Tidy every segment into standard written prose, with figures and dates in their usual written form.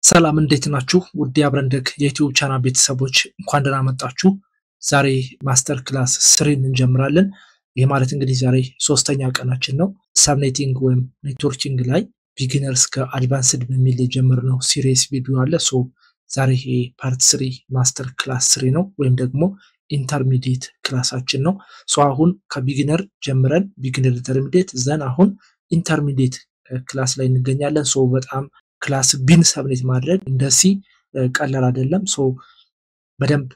ሰላም እንዴት ናችሁ? ውድ አብረንደግ የዩቲዩብ ቻናል ቤተሰቦች እንኳን ደህና መጣችሁ። ዛሬ ማስተር ክላስ 3 እንጀምራለን። ይሄ ማለት እንግዲህ ዛሬ ሶስተኛ ቀናችን ነው። ሰብኔቲንግ ወይም ኔትወርኪንግ ላይ ቢጊነርስ ከአድቫንስድ በሚል የጀመርነው ሲሪየስ ቪዲዮ አለ። ዛሬ ይሄ ፓርት 3 ማስተር ክላስ 3 ነው ወይም ደግሞ ኢንተርሚዲየት ክላሳችን ነው። አሁን ከቢጊነር ጀምረን ቢጊነር ኢንተርሚዲየት ዘን አሁን ኢንተርሚዲየት ክላስ ላይ እንገኛለን። በጣም ክላስ ቢን ሰብኔት ማድረግ እንደሲ ቀላል አይደለም። በደንብ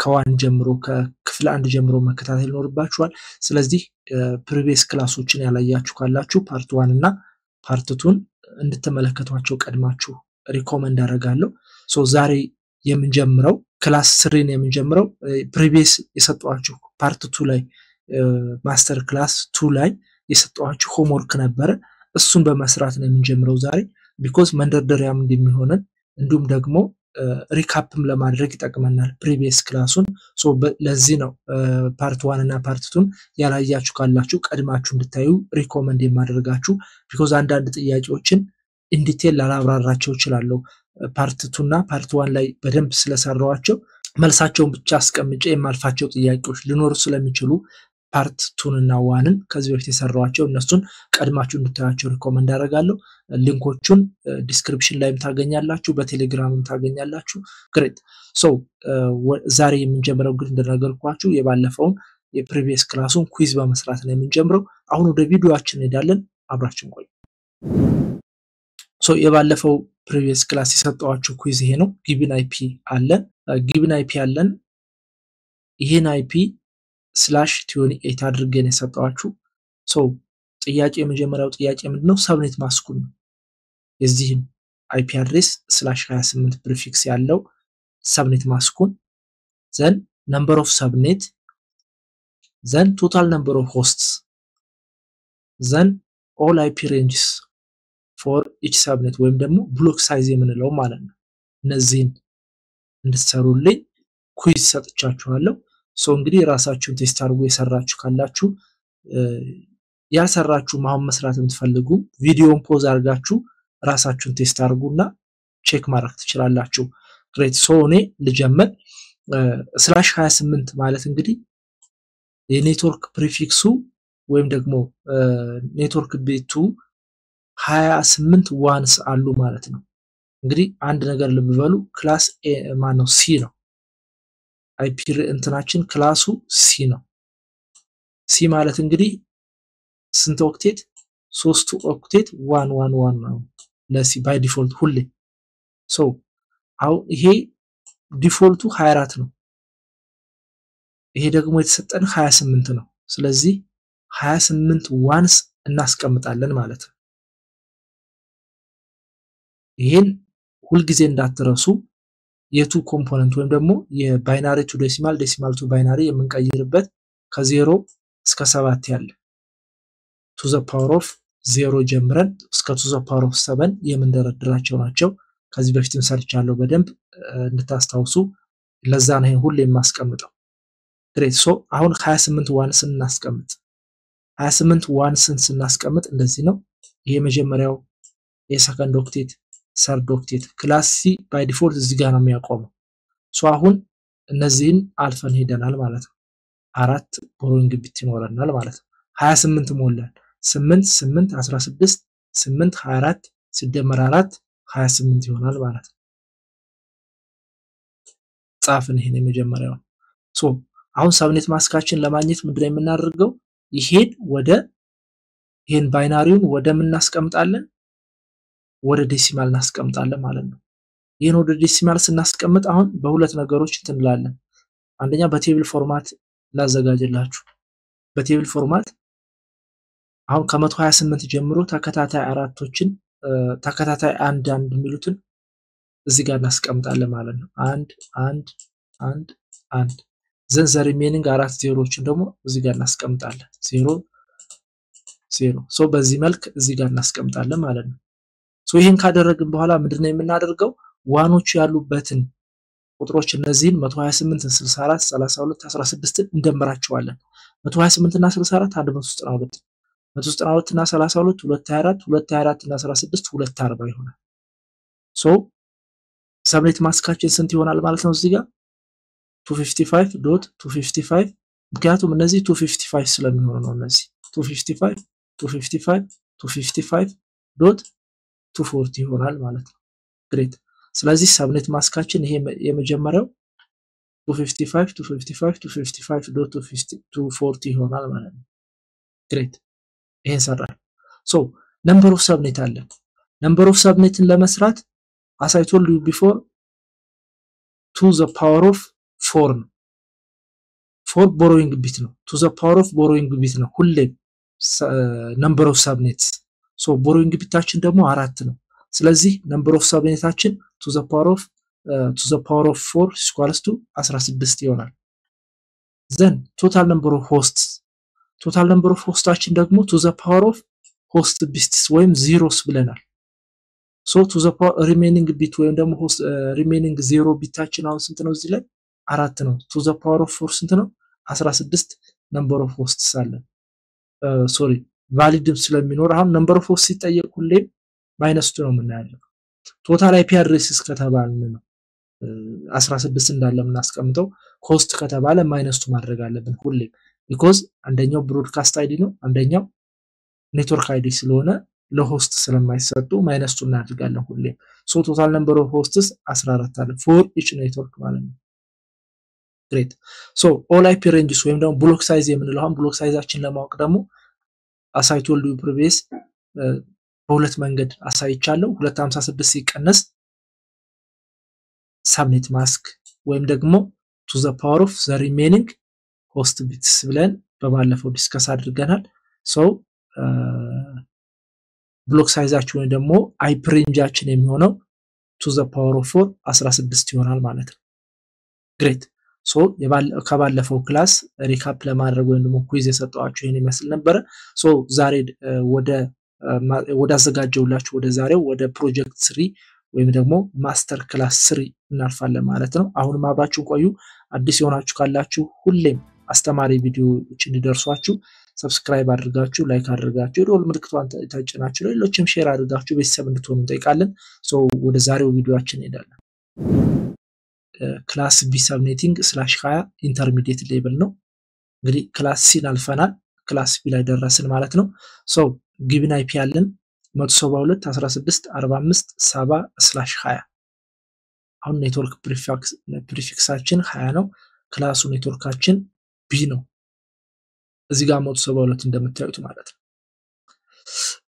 ከዋን ጀምሮ ከክፍል 1 ጀምሮ መከታተል ይኖርባችኋል። ስለዚህ ፕሪቪየስ ክላሶችን ያላያችሁ ካላችሁ ፓርት 1 እና ፓርት 2ን እንድትመለከቷቸው ቀድማችሁ ሪኮመንድ አደርጋለሁ። ዛሬ የምንጀምረው ክላስ 3ን የምንጀምረው ፕሪቪየስ የሰጧችሁ ፓርት 2 ላይ ማስተር ክላስ 2 ላይ የሰጧችሁ ሆምወርክ ነበር። እሱን በመስራት ነው የምንጀምረው ዛሬ ቢኮዝ መንደርደሪያም እንደሚሆነን እንዲሁም ደግሞ ሪካፕም ለማድረግ ይጠቅመናል ፕሪቪየስ ክላሱን። ለዚህ ነው ፓርት 1 እና ፓርት 2ን ያላያችሁ ካላችሁ ቀድማችሁ እንድታዩ ሪኮመንድ የማደርጋችሁ። ቢኮዝ አንዳንድ ጥያቄዎችን ኢንዲቴል ላላብራራቸው እችላለሁ። ፓርት 2 እና ፓርት 1 ላይ በደንብ ስለሰራዋቸው መልሳቸውን ብቻ አስቀምጬ የማልፋቸው ጥያቄዎች ሊኖሩ ስለሚችሉ ፓርት 2 እና 1ን ከዚህ በፊት የሰራዋቸው እነሱን ቀድማችሁ እንድታያቸው ሪኮመንድ አደርጋለሁ። ሊንኮቹን ዲስክሪፕሽን ላይም ታገኛላችሁ፣ በቴሌግራምም ታገኛላችሁ። ግሬት ዛሬ የምንጀምረው ግን እንደነገርኳችሁ የባለፈውን የፕሪቪየስ ክላሱን ኩዊዝ በመስራት ነው የምንጀምረው። አሁን ወደ ቪዲዮአችን እንሄዳለን። አብራችን ቆዩ። የባለፈው ፕሪቪየስ ክላስ የሰጠዋችሁ ኩዊዝ ይሄ ነው። ጊቭን አይፒ አለን። ጊቭን አይፒ አለን። ይሄን አይፒ /28 አድርገን የሰጠዋችሁ። ጥያቄ የመጀመሪያው ጥያቄ ምንድነው? ሰብኔት ማስኩን ነው። የዚህን አይፒ አድሬስ /28 ፕሪፊክስ ያለው ሰብኔት ማስኩን ዘን ነምበር ኦፍ ሰብኔት ዘን ቶታል ነምበር ኦፍ ሆስትስ ዘን ኦል አይፒ ሬንጅስ ፎር ኢች ሰብኔት ወይም ደግሞ ብሎክ ሳይዝ የምንለው ማለት ነው። እነዚህን እንድትሰሩልኝ ኩዊዝ ሰጥቻችኋለሁ። እንግዲህ ራሳችሁን ቴስት አድርጉ። የሰራችሁ ካላችሁ ያሰራችሁ ማሁን መስራት የምትፈልጉ ቪዲዮን ፖዝ አድርጋችሁ ራሳችሁን ቴስት አድርጉና ቼክ ማድረግ ትችላላችሁ። ግሬት እኔ ልጀምር። /28 ማለት እንግዲህ የኔትወርክ ፕሪፊክሱ ወይም ደግሞ ኔትወርክ ቤቱ 28 ዋንስ አሉ ማለት ነው። እንግዲህ አንድ ነገር ልብ በሉ፣ ክላስ ኤ ማነው ሲ ነው። አይፒ እንትናችን ክላሱ ሲ ነው። ሲ ማለት እንግዲህ ስንት ኦክቴት? 3 ኦክቴት 111 ነው ለሲ ባይ ዲፎልት ሁሌ። አሁን ይሄ ዲፎልቱ 24 ነው። ይሄ ደግሞ የተሰጠን 28 ነው። ስለዚህ 28 ዋንስ እናስቀምጣለን ማለት ነው። ይሄን ሁል ጊዜ እንዳትረሱ። የቱ ኮምፖነንት ወይም ደግሞ የባይናሪ ቱ ዴሲማል ዴሲማል ቱ ባይናሪ የምንቀይርበት ከ0 እስከ 7 ያለ ቱ ዘ ፓወር ኦፍ 0 ጀምረን እስከ ቱ ዘ ፓወር ኦፍ 7 የምንደረድራቸው ናቸው። ከዚህ በፊትም ሰርቻለሁ በደንብ እንድታስታውሱ። ለዛ ነው ይሄን ሁሌ የማስቀምጠው። ግሬት አሁን 28 ዋንስን እናስቀምጥ። 28 ዋንስን ስናስቀምጥ እንደዚህ ነው። ይሄ መጀመሪያው የሰከንድ ኦክቴት ሰርድ ኦክቴት ክላስ ሲ ባይ ዲፎልት እዚህ ጋር ነው የሚያቆመው። አሁን እነዚህን አልፈን ሄደናል ማለት ነው። 4 ቦሮዊንግ ቢት ይኖረናል ማለት ነው። 28 ሞላን። 8 8 16 8 24 ሲደመር 4 28 ይሆናል ማለት ነው። ጻፍን። ይሄን የመጀመሪያው አሁን ሰብኔት ማስካችን ለማግኘት ምንድነው የምናደርገው? ይሄን ባይናሪውን ወደ ምን እናስቀምጣለን? ወደ ዴሲማል እናስቀምጣለን ማለት ነው። ይሄን ወደ ዴሲማል ስናስቀምጥ አሁን በሁለት ነገሮች እንትንላለን። አንደኛ በቴብል ፎርማት ላዘጋጅላችሁ። በቴብል ፎርማት አሁን ከ128 ጀምሮ ተከታታይ አራቶችን ተከታታይ አንድ የሚሉትን እዚህ ጋር እናስቀምጣለን ማለት ነው። 1 1 1 1 ዘን ዘ ሪሜኒንግ 4 ዜሮዎችን ደግሞ እዚህ ጋር እናስቀምጣለን። 0 0 በዚህ መልክ እዚህ ጋር እናስቀምጣለን ማለት ነው። ይሄን ካደረግን በኋላ ምንድነው የምናደርገው? ዋኖቹ ያሉበትን ቁጥሮች እነዚህን 128 64 32 16 እንደምራቸዋለን። 128 እና 64 192 192 እና 32 224 224 እና 16 240 ይሆናል። ሰብኔት ማስካችን ስንት ይሆናል ማለት ነው እዚህ ጋር 255.255 ምክንያቱም እነዚህ 255 ስለሚሆኑ ነው እነዚህ 255 ይሆናል ማለት ነው ግሬት ስለዚህ ሰብኔት ማስካችን ይሄ የመጀመሪያው 255 ይሆናል ማለት ነው ግሬት ይሄን ሰራል ሶ number of subnet አለ number of subneትን ለመስራት as I told you before to the power of 4 ነው 4 borrowing bit ነው to the power of borrowing bit ነው ሁሌ number of subnets so borrowing bitታችን ደግሞ 4 ነው ስለዚህ number of subnetታችን to the power of 4 equals to 16 ይሆናል then total number of hosts ደግሞ to the power of host bits ወይም zeros ብለናል so to the power remaining bit ወይም ደግሞ host remaining 0 ቢታችን አሁን ስንት ነው እዚህ ላይ 4 ነው to the power of 4 ስንት ነው 16 number of hosts አለ sorry valid ስለሚኖር አሁን number of hosts ሲጠየቅ ሁሌ -2 ነው የምናያለው total IP addresses ከተባልን ነው 16 እንዳለ እናስቀምጠው host ከተባለ -2 ማድረግ አለብን ሁሌ because አንደኛው broadcast ID ነው አንደኛው network ID ስለሆነ ለሆስት ስለማይሰጡ -2 እናደርጋለን ሁሌ so total number of hosts 14 አለ for each network ማለት ነው great so all IP ranges ወይም ደግሞ block size የምንለው አሁን block sizeአችን ለማወቅ ደግሞ as I told you previous በሁለት መንገድ አሳይቻለሁ 256 ሲቀነስ subnet mask ወይም ደግሞ to the power of the remaining host bits ብለን በባለፈው ዲስከስ አድርገናል so block sizeአችን ወይ ደግሞ IP rangeአችን የሚሆነው to the power of 4 16 ይሆናል ማለት ነው great so ከባለፈው ክላስ ሪካፕ ለማድረግ ወይ ደግሞ ኩዊዝ የሰጠዋችሁ ይሄን ይመስል ነበር so ዛሬ ወደ አዘጋጀውላችሁ ወደ ዛሬው ወደ ፕሮጀክት 3 ወይም ደግሞ ማስተር ክላስ 3 እናልፋለን ማለት ነው አሁንም አብራችሁ ቆዩ አዲስ የሆናችሁ ካላችሁ ሁሌም አስተማሪ ቪዲዮዎች እንዲደርሷችሁ ሰብስክራይብ አድርጋችሁ ላይክ አድርጋችሁ ዶል ምልክቷን ተጭናችሁ ሌሎችም ሼር አድርጋችሁ ቤተሰብ እንድትሆኑ እንጠይቃለን so ወደ ዛሬው ቪዲዮአችን እንሄዳለን ክላስ B subnetting /20 ኢንተርሚዲየት ሌቭል ነው እንግዲህ ክላስ C አልፈናል ክላስ B ላይ ደረስን ማለት ነው so given IP ያለን 172.16.45.70/20 አሁን ኔትወርክ ፕሪፊክሳችን 20 ነው ክላሱ ኔትወርካችን B ነው እዚህ ጋር 172 እንደምታዩት ማለት ነው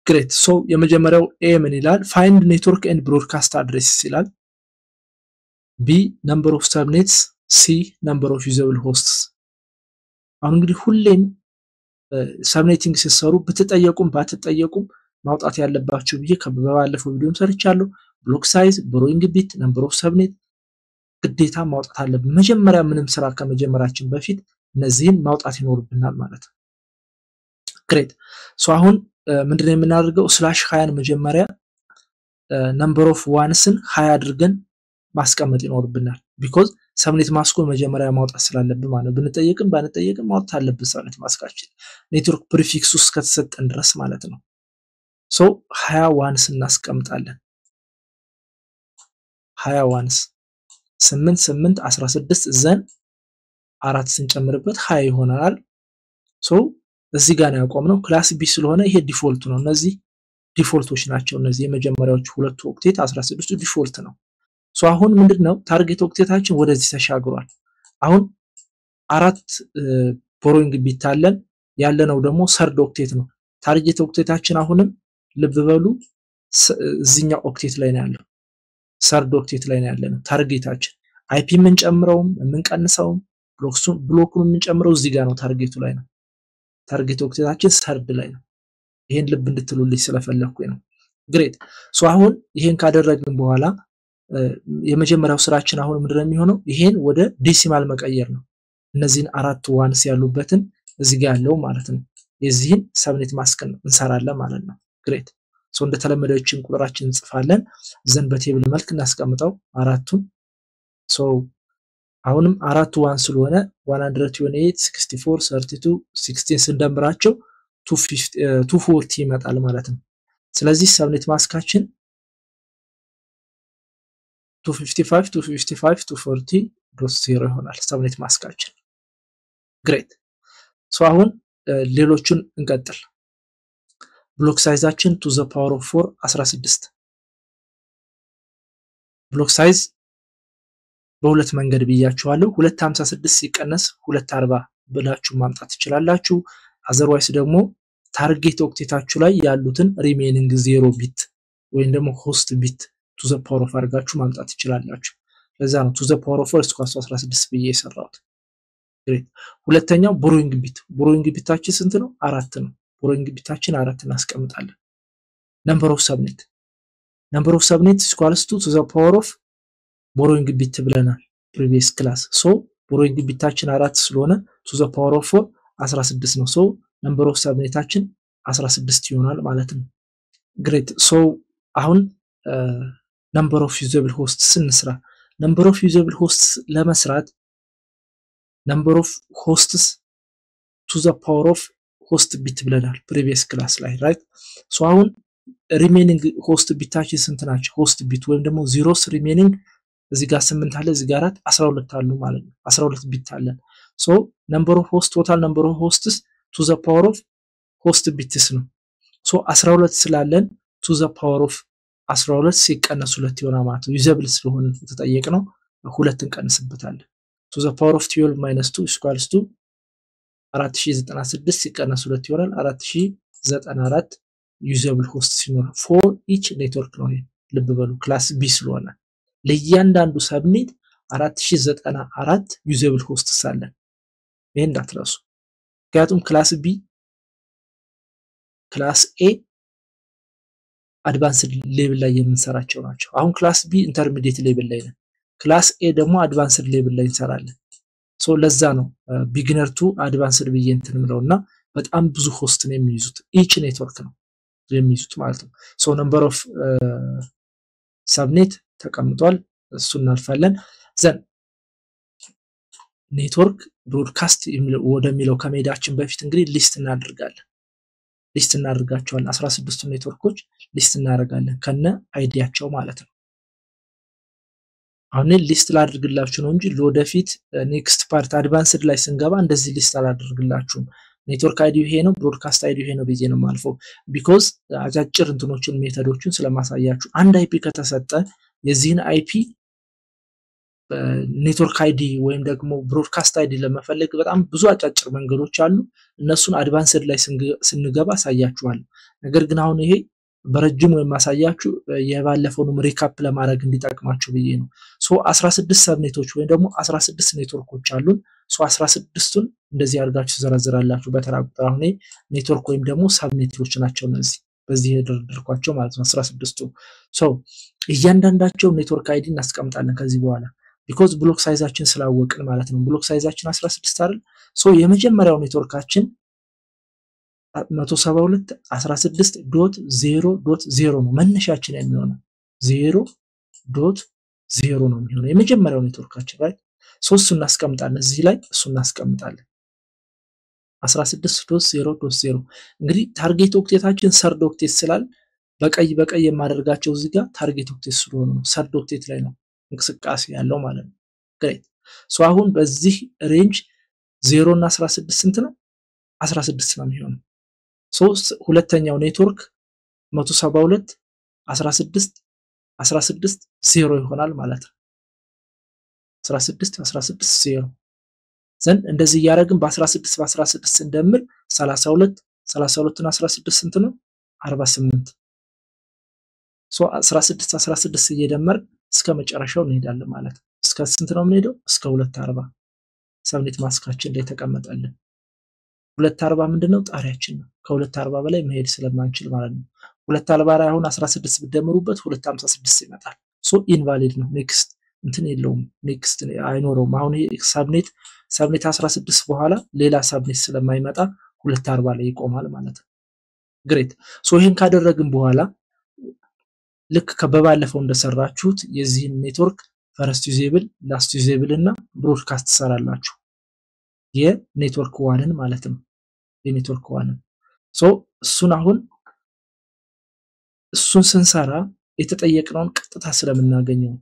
great so የመጀመሪያው A ምን ይላል find network and broadcast addresses ይላል B number of subnets C number of usable hosts አሁን እንግዲህ ሁሌም subnetting ሲሰሩ ብትጠየቁም ባትጠየቁም ማውጣት ያለባችሁ ብዬ ከባለፈው ቪዲዮም ሰርቻለሁ block size borrowing bit number of subnet ግዴታ ማውጣት አለብን መጀመሪያ ምንም ስራ ከመጀመራችን በፊት እነዚህን ማውጣት ይኖርብናል ማለት ነው great so አሁን ምንድነው የምናደርገው /20 መጀመሪያ number of onesን 20 አድርገን ማስቀመጥ ይኖርብናል because subnet ማስኮ መጀመሪያ ማውጣት ስላለብን ማለት ብንጠየቅም ባንጠየቅም ማውጣት አለብን subnet ማስካችን ኔትወርክ ፕሪፊክስ ውስጥ ከተሰጠን ድረስ ማለት ነው so 20 ones እናስቀምጣለን 20 ones 8 8 16 ዘን 4 ስንጨምርበት 20 ይሆናል so እዚህ ጋር ነው ያቆምነው ክላስ B ስለሆነ ይሄ ዲፎልት ነው እነዚህ ዲፎልቶች ናቸው እነዚህ የመጀመሪያዎቹ ሁለቱ ኦክቴት 16 ዲፎልት ነው so አሁን ምንድነው ታርጌት ኦክቴታችን ወደዚህ ተሻግሯል አሁን 4 ቦሮይንግ ቢት አለን ያለነው ደግሞ ሰርድ ኦክቴት ነው ታርጌት ኦክቴታችን አሁንም ልብ በሉ እዚህኛው ኦክቴት ላይ ነው ያለው ሰርድ ኦክቴት ላይ ነው ያለነው ታርጌታችን IP ምን ጨምረውም ምን ቀንሰውም ብሎኩን ምን ጨምረው እዚህ ጋር ነው ታርጌቱ ላይ ነው ታርጌት ኦክቴታችን ሰርድ ላይ ነው ይሄን ልብ እንድትሉልኝ ስለፈለኩኝ ነው ግሬት ሶ አሁን ይሄን ካደረግን በኋላ የመጀመሪያው ስራችን አሁን ምንድነው የሚሆነው ይሄን ወደ ዴሲማል መቀየር ነው እነዚህን 4 ዋንስ ያሉበትን እዚህ ጋር ያለው ማለት ነው የዚህን ሰብኔት ማስከን እንሰራለን ማለት ነው ግሬት ሶ እንደተለመደችን ቁጥራችን እንጽፋለን ዘን በቴብል መልክ እናስቀምጠው አራቱን ሶ አሁንም 4 ዋን ስለሆነ 128 64 32 16 ስንደምራቸው 240 ይመጣል ማለት ነው ስለዚህ ሰብኔት ማስካችን 255 255 240.0 ይሆናል ሰብኔት ማስካችን። ግሬት። ሶ አሁን ሌሎቹን እንቀጥል። ብሎክ ሳይዛችን to the power of 4 16 ብሎክ ሳይዝ በሁለት መንገድ ብያችኋለሁ። 256 ሲቀነስ 240 ብላችሁ ማምጣት ትችላላችሁ። አዘርዋይስ ደግሞ ታርጌት ኦክቴታችሁ ላይ ያሉትን ሪሜኒንግ 0 ቢት ወይም ደግሞ ሆስት ቢት to the power of አድርጋችሁ ማምጣት ትችላላችሁ። ለዛ ነው to the power of 4 16 ብዬ የሰራሁት። ግሬት። ሁለተኛው ቦሮዊንግ ቢት። ቦሮዊንግ ቢታችን ስንት ነው? 4 ነው። ቦሮዊንግ ቢታችን 4 እናስቀምጣለን። ነምበር ኦፍ ሰብኔት is equals to the power of ቦሮዊንግ ቢት ብለናል previous class። ሶ ቦሮዊንግ ቢታችን 4 ስለሆነ to the power of 4 16 ነው። ሶ ነምበር ኦፍ ሰብኔታችን 16 ይሆናል ማለት ነው። ግሬት። ሶ አሁን ነምበር ኦፍ ዩዘብል ሆስትስ እንስራ። ነምበር ኦፍ ዩዘብል ሆስትስ ለመስራት ነምበር ኦፍ ሆስትስ to the power of host bit ብለናል previous class ላይ ራይት። ሶ አሁን ሪሜኒንግ ሆስት ቢታችን ስንት ናቸው? ሆስት ቢት ወይም ደግሞ ዜሮስ ሪሜኒንግ እዚህ ጋር 8 አለ፣ እዚህ ጋር 12 አሉ ማለት ነው። 12 ቢት አለ። ሶ ነምበር ኦፍ ሆስት ቶታል ነምበር ኦፍ ሆስትስ to the power of host bits ነው። ሶ 12 ስላለን to the power of 12 ሲቀነስ 2 ይሆናል ማለት ነው። ዩዘብል ስለሆነ ተጠየቅነው ሁለት እንቀንስበታለን። to the power of 12 minus 2 equals to 4096 ሲቀነስ 2 ይሆናል 4094 ዩዘብል ሆስት ሲኖር for each network ነው። ልብ በሉ ክላስ ቢ ስለሆነ ለእያንዳንዱ ሰብኔት 4094 ዩዘብል ሆስትስ አለን። ይሄን እንዳትረሱ። ምክንያቱም ክላስ ቢ ክላስ ኤ አድቫንስድ ሌቭል ላይ የምንሰራቸው ናቸው። አሁን ክላስ ቢ ኢንተርሚዲየት ሌቭል ላይ ነው። ክላስ ኤ ደግሞ አድቫንስድ ሌቭል ላይ እንሰራለን። ሶ ለዛ ነው ቢጊነር ቱ አድቫንስድ ብዬ እንትን ምለውና በጣም ብዙ ሆስት ነው የሚይዙት። ኢች ኔትወርክ ነው የሚይዙት ማለት ነው። ሶ ነምበር ኦፍ ሰብኔት ተቀምጧል። እሱን እናልፋለን። ዘን ኔትወርክ ብሮድካስት ወደሚለው ከመሄዳችን በፊት እንግዲህ ሊስት እናደርጋቸዋለን። 16 ኔትወርኮች ሊስት እናደርጋለን ከነ አይዲያቸው ማለት ነው። አሁን ሊስት ላድርግላችሁ ነው እንጂ ለወደፊት ኔክስት ፓርት አድቫንስድ ላይ ስንገባ እንደዚህ ሊስት አላደርግላችሁም። ኔትወርክ አይዲ ይሄ ነው፣ ብሮድካስት አይዲ ይሄ ነው ብዬ ነው ማልፈው። ቢኮዝ አጫጭር እንትኖችን ሜተዶችን ስለማሳያችሁ አንድ አይፒ ከተሰጠ የዚህን አይፒ ኔትወርክ አይዲ ወይም ደግሞ ብሮድካስት አይዲ ለመፈለግ በጣም ብዙ አጫጭር መንገዶች አሉ። እነሱን አድቫንስድ ላይ ስንገባ አሳያችኋለሁ። ነገር ግን አሁን ይሄ በረጅሙ የማሳያችሁ የባለፈውን ሪካፕ ለማድረግ እንዲጠቅማችሁ ብዬ ነው። ሶ 16 ሰብኔቶች ወይም ደግሞ 16 ኔትወርኮች አሉን። ሶ 16ቱን እንደዚህ አድርጋችሁ ዘረዝራላችሁ በተራ ቁጥር። አሁን ኔትወርክ ወይም ደግሞ ሰብኔቶች ናቸው እነዚህ በዚህ የደረደርኳቸው ማለት ነው 16ቱ። ሶ እያንዳንዳቸው ኔትወርክ አይዲ እናስቀምጣለን ከዚህ በኋላ ቢኮዝ ብሎክ ሳይዛችን ስላወቅን ማለት ነው። ብሎክ ሳይዛችን 16 አይደል? ሶ የመጀመሪያው ኔትወርካችን 172.16.0.0 ነው መነሻችን የሚሆነው 0.0 ነው የሚሆነው የመጀመሪያው ኔትወርካችን ራይት። ሶ እሱን እናስቀምጣለን እዚህ ላይ እሱን እናስቀምጣለን 16.0.0። እንግዲህ ታርጌት ኦክቴታችን ሰርድ ኦክቴት ስላል በቀይ የማደርጋቸው እዚህ ጋር ታርጌት ኦክቴት ስለሆነ ነው ሰርድ ኦክቴት ላይ ነው እንቅስቃሴ ያለው ማለት ነው። ግሬት። ሶ አሁን በዚህ ሬንጅ 0 እና 16 ስንት ነው? 16 ነው የሚሆነው። ሶ ሁለተኛው ኔትወርክ 172.16.16.0 ይሆናል ማለት ነው። 16.16.0 ዘን እንደዚህ ያረግን በ16 እንደምር 32 እና 16 ስንት ነው? 48። ሶ 16 እየደመር እስከ መጨረሻው እንሄዳለን ማለት ነው። እስከ ስንት ነው የምንሄደው? እስከ 240 ሰብኔት ማስካችን ላይ ተቀመጠልን። 240 ምንድነው? ጣሪያችን ነው። ከ240 በላይ መሄድ ስለማንችል ማለት ነው። 240 ላይ አሁን 16 ብትደምሩበት 256 ይመጣል። ሶ ኢንቫሊድ ነው። ኔክስት እንትን የለውም፣ ኔክስት አይኖረውም። አሁን ሰብኔት 16 በኋላ ሌላ ሰብኔት ስለማይመጣ 240 ላይ ይቆማል ማለት ነው። ግሬት። ሶ ይሄን ካደረግን በኋላ ልክ ከበባለፈው እንደሰራችሁት የዚህን ኔትወርክ ፈርስት ዩዜብል ላስት ዩዜብል እና ብሮድካስት ሰራላችሁ የኔትወርክ ዋንን ማለት ነው። የኔትወርክ ዋንን ሶ እሱን አሁን እሱን ስንሰራ የተጠየቅነውን ቀጥታ ስለምናገኘው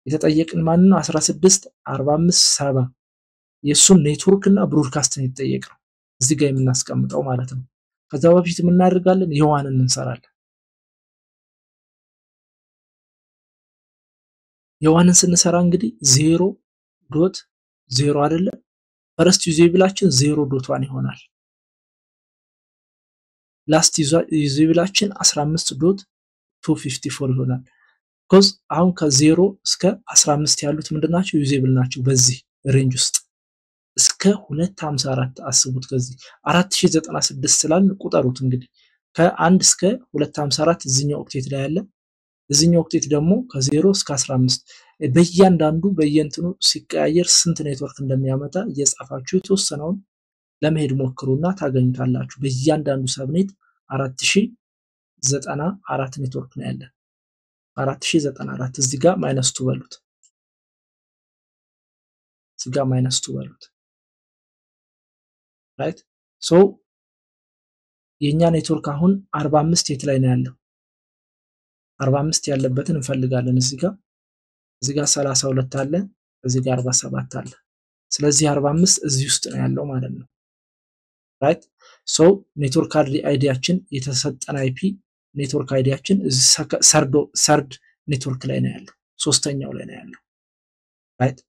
የተጠየቅን ማን ነው 16 45 70 የሱን ኔትወርክ እና ብሮድካስት ነው የተጠየቅነው እዚህ ጋር የምናስቀምጠው ማለት ነው ከዛ በፊት ምን እናደርጋለን የዋንን እንሰራለን የዋንን ስንሰራ እንግዲህ 0.0 አይደለ ፈርስት ዩዜብላችን 0.1 ይሆናል ላስት ዩዜብላችን 15.254 ይሆናል because አሁን ከ0 እስከ 15 ያሉት ምንድናቸው ዩዜብል ናቸው በዚህ ሬንጅ ውስጥ እስከ 254 አስቡት ከዚህ 4096 ስላልን ቁጠሩት እንግዲህ ከ1 እስከ 254 እዚህኛው ኦክቴት ላይ ያለ እዚህኛው ኦክቴት ደግሞ ከ0 እስከ 15 በእያንዳንዱ በየንትኑ ሲቀያየር ስንት ኔትወርክ እንደሚያመጣ እየጻፋችሁ ተወሰነውን ለመሄድ ሞክሩና ታገኙታላችሁ በእያንዳንዱ ሰብኔት 4094 ኔትወርክ ነው ያለ 4094 እዚህ ጋር -2 በሉት እዚህ ጋር -2 በሉት right so የኛ ኔትወርክ አሁን 45 የት ላይ ነው ያለው 45 ያለበትን እንፈልጋለን እዚህ ጋር 32 አለ እዚህ ጋር 47 አለ ስለዚህ 45 እዚህ ውስጥ ነው ያለው ማለት ነው right so ኔትወርክ አይዲያችን የተሰጠን አይፒ ኔትወርክ አይዲያችን እዚህ ሰርድ ኔትወርክ ላይ ነው ያለው ሶስተኛው ላይ ነው ያለው right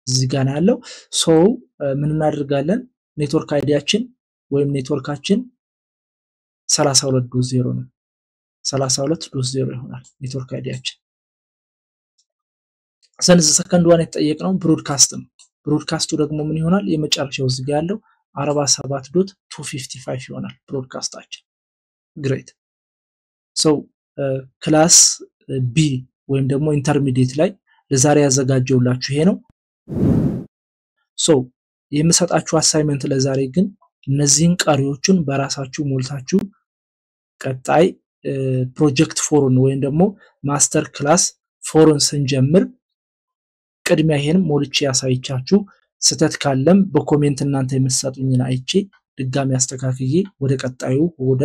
እዚህ ጋር ነው ያለው so ምን እናደርጋለን ኔትወርክ አይዲያችን ወይም ኔትወርካችን 32.0 ነው 32.0 ይሆናል ኔትወርክ አይዲያችን ሰንዝ ሰከንድ ዋን የተጠየቅነው ብሮድካስቱ ደግሞ ምን ይሆናል የመጨረሻው እዚህ ጋር ያለው 47.255 ይሆናል ብሮድካስታችን great so ክላስ ቢ ወይም ደግሞ ኢንተርሚዲየት ላይ ለዛሬ ያዘጋጀውላችሁ ይሄ ነው so የምሰጣችሁ አሳይመንት ለዛሬ ግን እነዚህን ቀሪዎችን በራሳችሁ ሞልታችሁ ቀጣይ ፕሮጀክት 4 ወይም ደግሞ ማስተር ክላስ 4 ስንጀምር ቅድሚያ ይሄን ሞልቼ ያሳይቻችሁ ስተት ካለም በኮሜንት እናንተ የምትሰጡኝን አይቼ ድጋሚ አስተካክዬ ወደ ቀጣዩ ወደ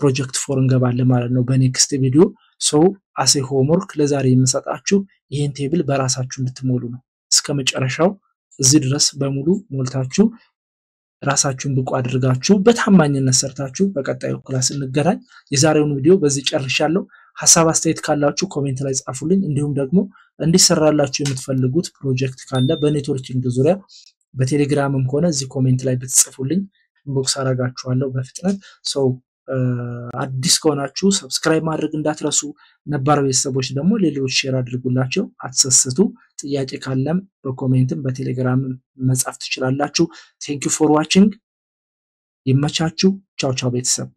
ፕሮጀክት 4 እንገባለን ማለት ነው በኔክስት ቪዲዮ so as a homework ለዛሬ የምሰጣችሁ ይሄን ቴብል በራሳችሁ እንድትሞሉ ነው እስከመጨረሻው እዚህ ድረስ በሙሉ ሞልታችሁ ራሳችሁን ብቁ አድርጋችሁ በታማኝነት ሰርታችሁ በቀጣዩ ክላስ እንገናኝ የዛሬውን ቪዲዮ በዚህ ጨርሻለሁ ሐሳብ አስተያየት ካላችሁ ኮሜንት ላይ ጻፉልኝ እንዲሁም ደግሞ እንዲሰራላችሁ የምትፈልጉት ፕሮጀክት ካለ በኔትወርኪንግ ዙሪያ በቴሌግራምም ሆነ እዚህ ኮሜንት ላይ ብትጽፉልኝ ኢንቦክስ አረጋችኋለሁ በፍጥነት so አዲስ ከሆናችሁ ሰብስክራይብ ማድረግ እንዳትረሱ ነባር ቤተሰቦች ደግሞ ሌሎች ሼር አድርጉላችሁ አትሰስቱ ጥያቄ ካለም በኮሜንትም በቴሌግራም መጻፍ ትችላላችሁ thank you for watching ይመቻችሁ ቻው ቻው ቤተሰብ